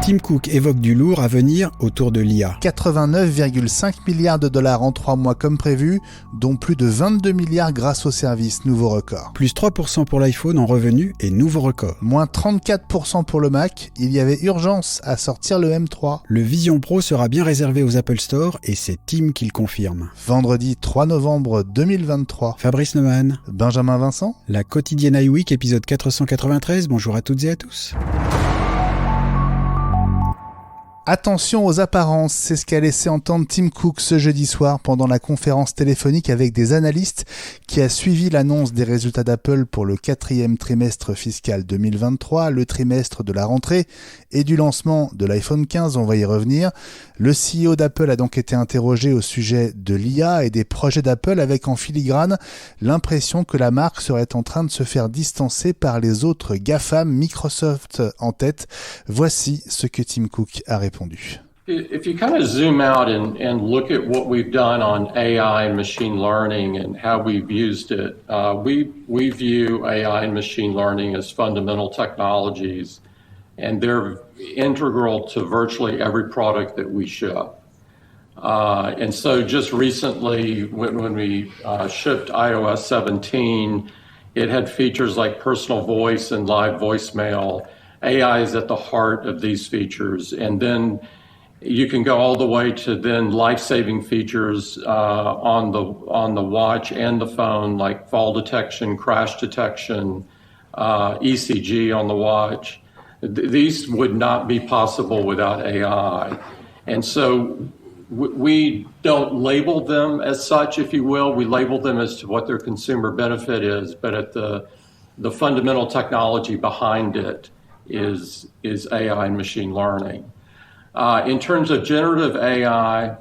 Tim Cook évoque du lourd à venir autour de l'IA. 89,5 milliards de dollars en 3 mois comme prévu, dont plus de 22 milliards grâce au service, nouveau record. Plus 3% pour l'iPhone en revenus et nouveau record. Moins 34% pour le Mac, il y avait urgence à sortir le M3. Le Vision Pro sera bien réservé aux Apple Store et c'est Tim qui le confirme. Vendredi 3 novembre 2023. Fabrice Neumann. Benjamin Vincent. La quotidienne iWeek, épisode 493. Bonjour à toutes et à tous. Attention aux apparences, c'est ce qu'a laissé entendre Tim Cook ce jeudi soir pendant la conférence téléphonique avec des analystes qui a suivi l'annonce des résultats d'Apple pour le 4e trimestre fiscal 2023, le trimestre de la rentrée et du lancement de l'iPhone 15, on va y revenir. Le CEO d'Apple a donc été interrogé au sujet de l'IA et des projets d'Apple avec en filigrane l'impression que la marque serait en train de se faire distancer par les autres GAFAM, Microsoft en tête. Voici ce que Tim Cook a répondu. If you kind of zoom out and look at what we've done on AI and machine learning and how we've used it, we view AI and machine learning as fundamental technologies, and they're integral to virtually every product that we ship. And so just recently, when we shipped iOS 17, it had features like personal voice and live voicemail. AI is at the heart of these features, and then you can go all the way to then life-saving features on the watch and the phone, like fall detection, crash detection, ECG on the watch. These would not be possible without AI, and so we don't label them as such, if you will. We label them as to what their consumer benefit is, but at the fundamental technology behind it is AI and machine learning. In terms of generative AI,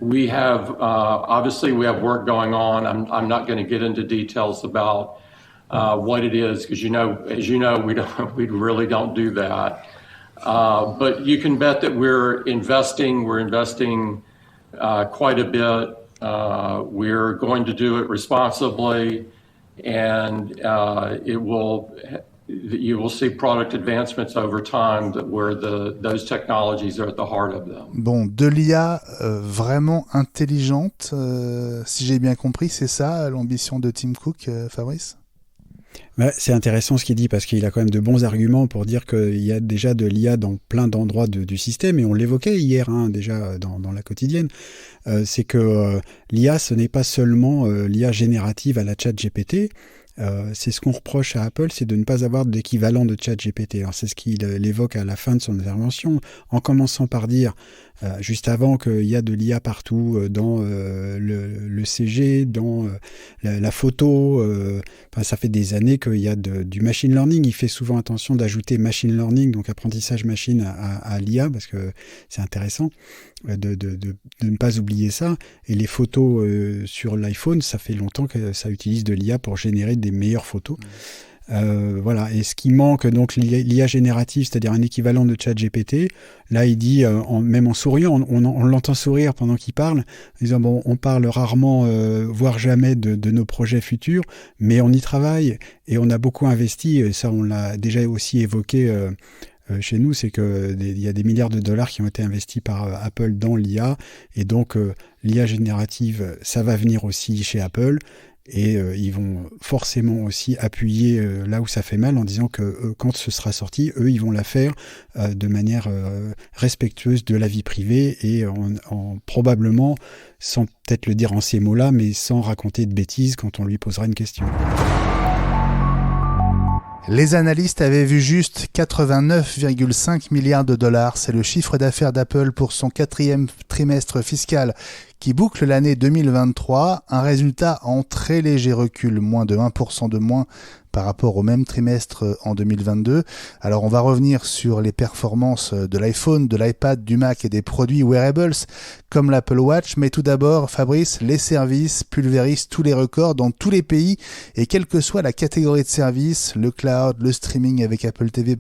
we have obviously we have work going on. I'm not going to get into details about what it is because as you know, we really don't do that. But you can bet that we're investing. We're investing quite a bit. We're going to do it responsibly, and you will see product advancements over time where those technologies are at the heart of them. Bon, de l'IA vraiment intelligente, si j'ai bien compris, c'est ça l'ambition de Tim Cook, Fabrice ? C'est intéressant ce qu'il dit parce qu'il a quand même de bons arguments pour dire qu'il y a déjà de l'IA dans plein d'endroits du système et on l'évoquait hier déjà dans la quotidienne. C'est que l'IA, ce n'est pas seulement l'IA générative à la ChatGPT. C'est ce qu'on reproche à Apple, c'est de ne pas avoir d'équivalent de ChatGPT. Alors c'est ce qu'il évoque à la fin de son intervention, en commençant par dire, juste avant, qu'il y a de l'IA partout, dans le CG, dans la photo. Ça fait des années qu'il y a du machine learning. Il fait souvent attention d'ajouter machine learning, donc apprentissage machine à l'IA, parce que c'est intéressant de ne pas oublier ça. Et les photos sur l'iPhone, ça fait longtemps que ça utilise de l'IA pour générer des meilleures photos. Voilà. Et ce qui manque, donc l'IA générative, c'est-à-dire un équivalent de ChatGPT, là il dit, même en souriant, on l'entend sourire pendant qu'il parle, en disant bon, on parle rarement, voire jamais de nos projets futurs, mais on y travaille et on a beaucoup investi, et ça on l'a déjà aussi évoqué chez nous, c'est qu'il y a des milliards de dollars qui ont été investis par Apple dans l'IA, et donc l'IA générative, ça va venir aussi chez Apple. Et ils vont forcément aussi appuyer là où ça fait mal en disant que quand ce sera sorti, eux, ils vont la faire de manière respectueuse de la vie privée et en probablement, sans peut-être le dire en ces mots-là, mais sans raconter de bêtises quand on lui posera une question. Les analystes avaient vu juste 89,5 milliards de dollars. C'est le chiffre d'affaires d'Apple pour son 4e trimestre fiscal qui boucle l'année 2023. Un résultat en très léger recul, moins de 1% de moins par rapport au même trimestre en 2022. Alors on va revenir sur les performances de l'iPhone, de l'iPad, du Mac et des produits wearables comme l'Apple Watch. Mais tout d'abord, Fabrice, les services pulvérisent tous les records dans tous les pays et quelle que soit la catégorie de services, le cloud, le streaming avec Apple TV+,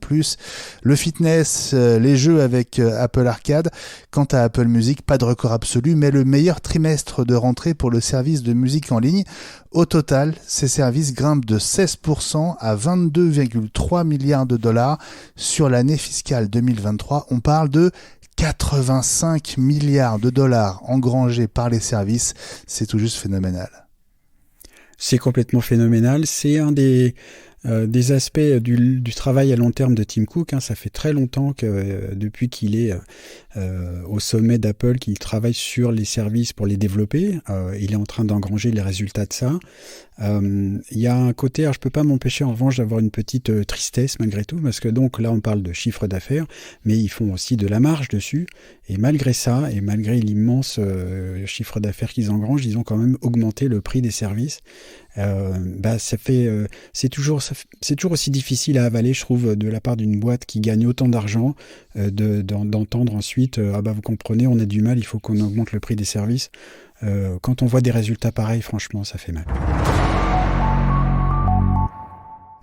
le fitness, les jeux avec Apple Arcade. Quant à Apple Music, pas de record absolu, mais le meilleur trimestre de rentrée pour le service de musique en ligne. Au total, ces services grimpent de 16% 4% à 22,3 milliards de dollars sur l'année fiscale 2023. On parle de 85 milliards de dollars engrangés par les services. C'est tout juste phénoménal. C'est complètement phénoménal. C'est un des aspects du travail à long terme de Tim Cook. Ça fait très longtemps que depuis qu'il est au sommet d'Apple, qu'il travaille sur les services pour les développer. Il est en train d'engranger les résultats de ça. Il y a un côté, alors je peux pas m'empêcher en revanche d'avoir une petite tristesse malgré tout, parce que donc là on parle de chiffre d'affaires, mais ils font aussi de la marge dessus, et malgré ça, et malgré l'immense chiffre d'affaires qu'ils engrangent, ils ont quand même augmenté le prix des services. C'est toujours aussi difficile à avaler, je trouve, de la part d'une boîte qui gagne autant d'argent, d'entendre ensuite vous comprenez, on a du mal, il faut qu'on augmente le prix des services. Quand on voit des résultats pareils, franchement, ça fait mal.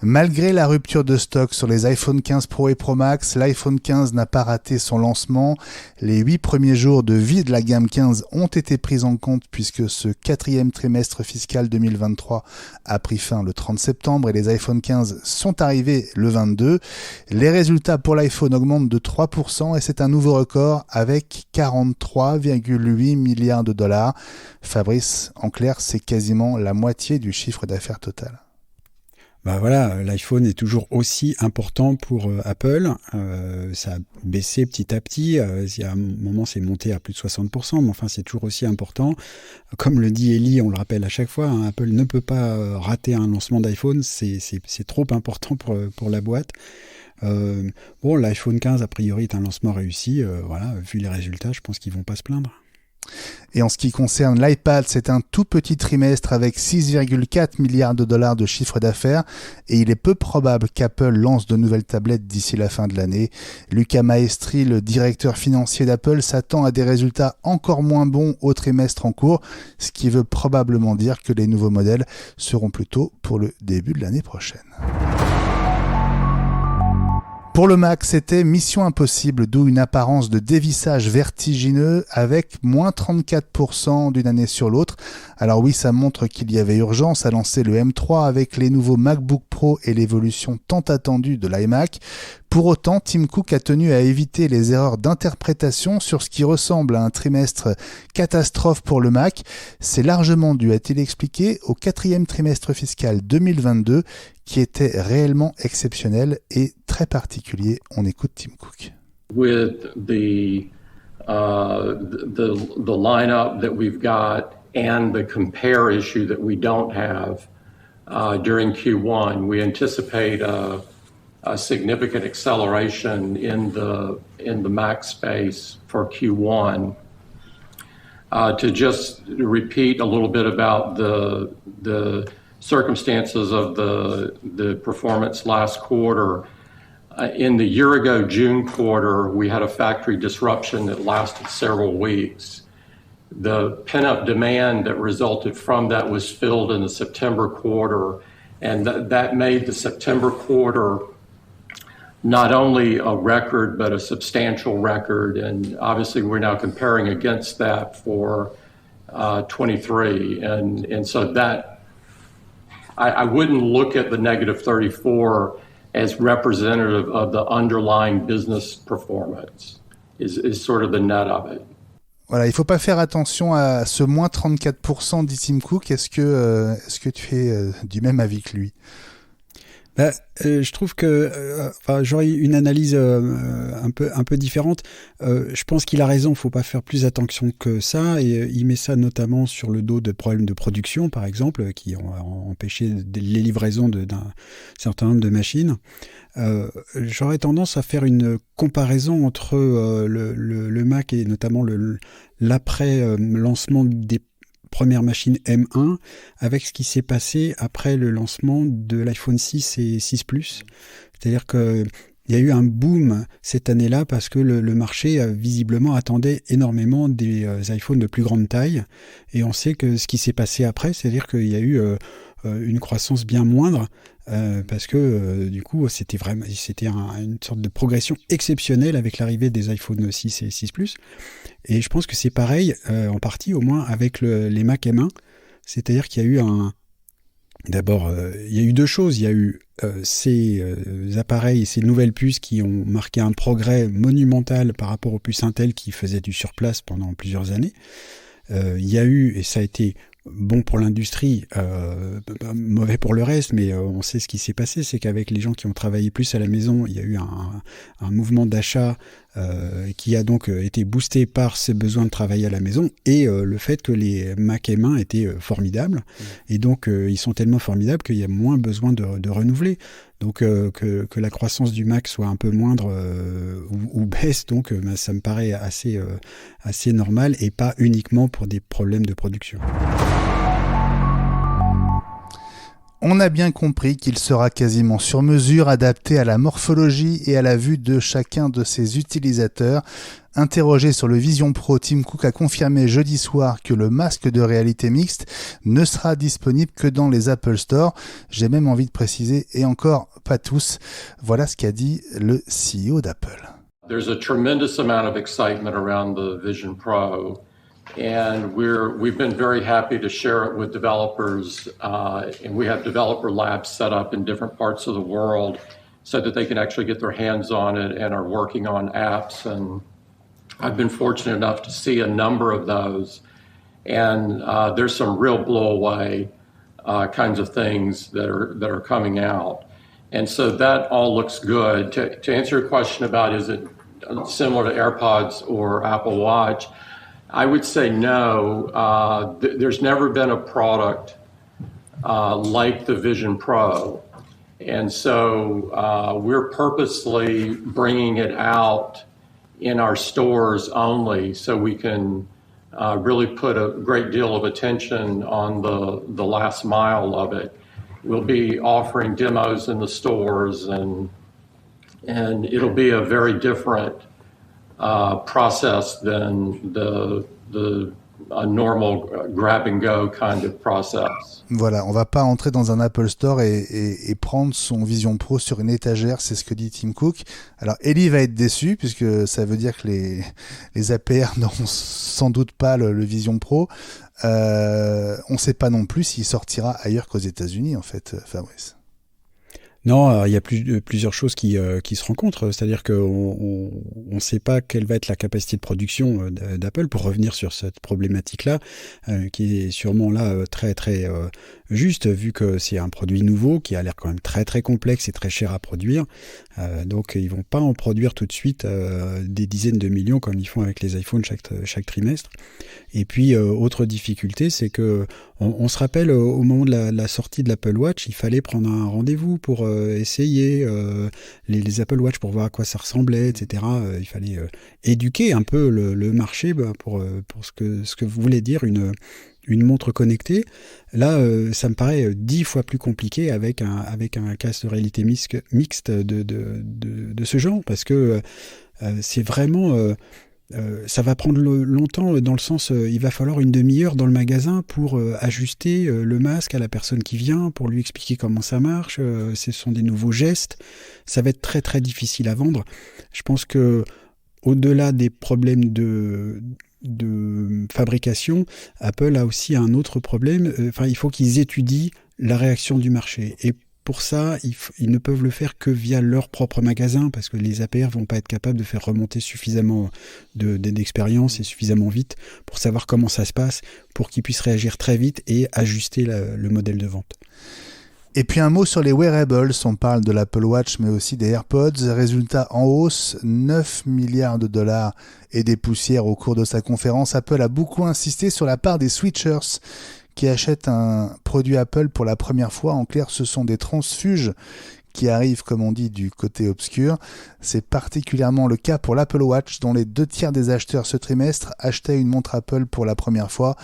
Malgré la rupture de stock sur les iPhone 15 Pro et Pro Max, l'iPhone 15 n'a pas raté son lancement. Les 8 premiers jours de vie de la gamme 15 ont été pris en compte puisque ce 4e trimestre fiscal 2023 a pris fin le 30 septembre et les iPhone 15 sont arrivés le 22. Les résultats pour l'iPhone augmentent de 3% et c'est un nouveau record avec 43,8 milliards de dollars. Fabrice, en clair, c'est quasiment la moitié du chiffre d'affaires total. L'iPhone est toujours aussi important pour Apple. Ça a baissé petit à petit. Il y a un moment, c'est monté à plus de 60%, mais enfin, c'est toujours aussi important. Comme le dit Eli, on le rappelle à chaque fois, Apple ne peut pas rater un lancement d'iPhone. C'est trop important pour la boîte. L'iPhone 15, a priori, est un lancement réussi. Vu les résultats, je pense qu'ils vont pas se plaindre. Et en ce qui concerne l'iPad, c'est un tout petit trimestre avec 6,4 milliards de dollars de chiffre d'affaires et il est peu probable qu'Apple lance de nouvelles tablettes d'ici la fin de l'année. Luca Maestri, le directeur financier d'Apple, s'attend à des résultats encore moins bons au trimestre en cours, ce qui veut probablement dire que les nouveaux modèles seront plutôt pour le début de l'année prochaine. Pour le Mac, c'était mission impossible, d'où une apparence de dévissage vertigineux avec moins 34% d'une année sur l'autre. Alors oui, ça montre qu'il y avait urgence à lancer le M3 avec les nouveaux MacBook Pro et l'évolution tant attendue de l'iMac. Pour autant, Tim Cook a tenu à éviter les erreurs d'interprétation sur ce qui ressemble à un trimestre catastrophe pour le Mac. C'est largement dû, a-t-il expliqué, au 4e trimestre fiscal 2022 qui était réellement exceptionnel et très particulier. On écoute Tim Cook. With the lineup that we've got and the compare issue that we don't have during Q1, we anticipate a significant acceleration in the Mac space for Q1. To just repeat a little bit about the circumstances of the performance last quarter. In the year ago June quarter, we had a factory disruption that lasted several weeks. The pent-up demand that resulted from that was filled in the September quarter, and that made the September quarter not only a record, but a substantial record. And obviously we're now comparing against that for 23. And so that, I wouldn't look at the negative 34 as representative of the underlying business performance, is sort of the net of it. Voilà, il ne faut pas faire attention à ce moins 34%, dit Tim Cook. Est-ce que tu es du même avis que lui ? Je trouve que j'aurais une analyse un peu différente. Je pense qu'il a raison, il faut pas faire plus attention que ça, et il met ça notamment sur le dos de problèmes de production, par exemple, qui ont empêché les livraisons d'un certain nombre de machines. J'aurais tendance à faire une comparaison entre le Mac et notamment l'après lancement des première machine M1 avec ce qui s'est passé après le lancement de l'iPhone 6 et 6 Plus. C'est-à-dire qu'il y a eu un boom cette année-là parce que le marché visiblement attendait énormément des iPhones de plus grande taille. Et on sait que ce qui s'est passé après, c'est-à-dire qu'il y a eu une croissance bien moindre parce que du coup c'était une sorte de progression exceptionnelle avec l'arrivée des iPhone 6 et 6 Plus. Et je pense que c'est pareil en partie au moins avec les Mac M1, c'est-à-dire qu'il y a eu D'abord, il y a eu deux choses. Il y a eu ces appareils, ces nouvelles puces qui ont marqué un progrès monumental par rapport aux puces Intel qui faisaient du surplace pendant plusieurs années. Il y a eu, et ça a été bon pour l'industrie, mauvais pour le reste, mais on sait ce qui s'est passé, c'est qu'avec les gens qui ont travaillé plus à la maison, il y a eu un mouvement d'achat qui a donc été boosté par ces besoins de travailler à la maison et le fait que les Mac M1 étaient formidables. Et donc ils sont tellement formidables qu'il y a moins besoin de renouveler. Donc que la croissance du Mac soit un peu moindre ou baisse, donc ça me paraît assez normal et pas uniquement pour des problèmes de production. On a bien compris qu'il sera quasiment sur mesure, adapté à la morphologie et à la vue de chacun de ses utilisateurs. Interrogé sur le Vision Pro, Tim Cook a confirmé jeudi soir que le masque de réalité mixte ne sera disponible que dans les Apple Store. J'ai même envie de préciser, et encore pas tous. Voilà ce qu'a dit le CEO d'Apple. There's a tremendous amount of excitement around the Vision Pro. And we've been very happy to share it with developers, and we have developer labs set up in different parts of the world so that they can actually get their hands on it and are working on apps. And I've been fortunate enough to see a number of those, and there's some real blow-away kinds of things that are coming out. And so that all looks good. To answer your question about is it similar to AirPods or Apple Watch, I would say no. There's never been a product like the Vision Pro. And so we're purposely bringing it out in our stores only so we can really put a great deal of attention on the last mile of it. We'll be offering demos in the stores and it'll be a very different process than a normal grab and go kind of process. Voilà, on va pas entrer dans un Apple Store et prendre son Vision Pro sur une étagère, c'est ce que dit Tim Cook. Alors Ellie va être déçue puisque ça veut dire que les APR n'auront sans doute pas le Vision Pro. On sait pas non plus s'il sortira ailleurs qu'aux États-Unis en fait, Fabrice. Non, il y a plusieurs choses qui se rencontrent, c'est-à-dire qu'on ne sait pas quelle va être la capacité de production d'Apple pour revenir sur cette problématique-là, qui est sûrement là très très juste, vu que c'est un produit nouveau qui a l'air quand même très très complexe et très cher à produire. Donc ils vont pas en produire tout de suite des dizaines de millions comme ils font avec les iPhones chaque trimestre. Et puis autre difficulté, c'est que on se rappelle au moment de la sortie de l'Apple Watch, il fallait prendre un rendez-vous pour essayer les Apple Watch pour voir à quoi ça ressemblait, etc. Il fallait éduquer un peu le marché pour ce que voulait dire une montre connectée. Là, ça me paraît 10 fois plus compliqué avec un casque de réalité mixte de ce genre, parce que c'est vraiment... ça va prendre longtemps dans le sens, il va falloir une demi-heure dans le magasin pour ajuster le masque à la personne qui vient, pour lui expliquer comment ça marche. Ce sont des nouveaux gestes. Ça va être très très difficile à vendre. Je pense que au-delà des problèmes de fabrication, Apple a aussi un autre problème. Il faut qu'ils étudient la réaction du marché. Et pour ça, ils ne peuvent le faire que via leur propre magasin, parce que les APR vont pas être capables de faire remonter suffisamment d'expérience et suffisamment vite pour savoir comment ça se passe, pour qu'ils puissent réagir très vite et ajuster le modèle de vente. Et puis un mot sur les wearables, on parle de l'Apple Watch mais aussi des AirPods. Résultat en hausse, 9 milliards de dollars et des poussières au cours de sa conférence. Apple a beaucoup insisté sur la part des switchers qui achètent un produit Apple pour la première fois. En clair, ce sont des transfuges qui arrivent, comme on dit, du côté obscur. C'est particulièrement le cas pour l'Apple Watch, dont les 2/3 des acheteurs ce trimestre achetaient une montre Apple pour la première fois.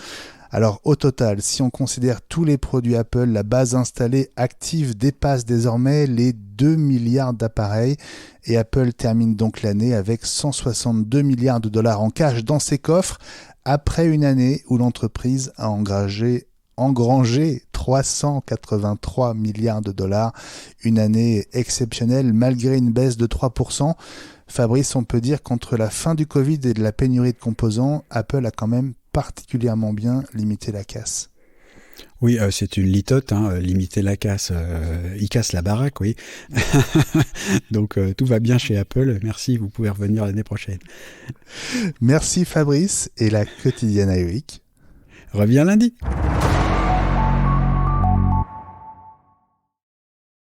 Alors au total, si on considère tous les produits Apple, la base installée active dépasse désormais les 2 milliards d'appareils et Apple termine donc l'année avec 162 milliards de dollars en cash dans ses coffres après une année où l'entreprise a engrangé 383 milliards de dollars, une année exceptionnelle malgré une baisse de 3%. Fabrice, on peut dire qu'entre la fin du Covid et de la pénurie de composants, Apple a quand même particulièrement bien limité la casse. Oui, c'est une litote, limiter la casse, il casse la baraque, oui. Donc tout va bien chez Apple, merci, vous pouvez revenir l'année prochaine. Merci Fabrice et la quotidienne iWeek Reviens lundi.